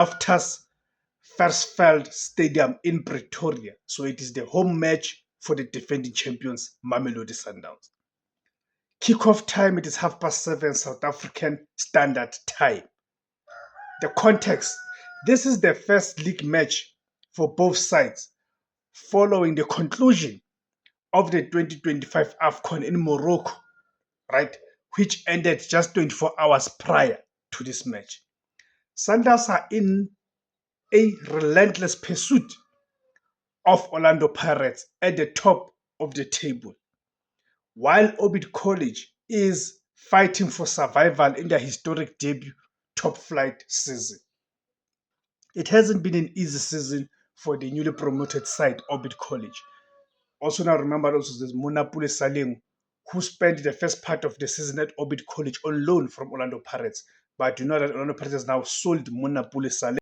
Loftus Versfeld Stadium in Pretoria. So it is the home match for the defending champions, Mamelodi Sundowns. Kickoff time, it is 7:30 South African Standard Time. The context, this is the first league match for both sides following the conclusion of the 2025 AFCON in Morocco, right, which ended just 24 hours prior to this match. Sundowns are in a relentless pursuit of Orlando Pirates at the top of the table, while Orbit College is fighting for survival in their historic debut top flight season. It hasn't been an easy season for the newly promoted side, Orbit College. Also, now remember also there's Monapule Saleng, who spent the first part of the season at Orbit College on loan from Orlando Pirates. But you know that Orlando Pirates has now sold Monapule Saleng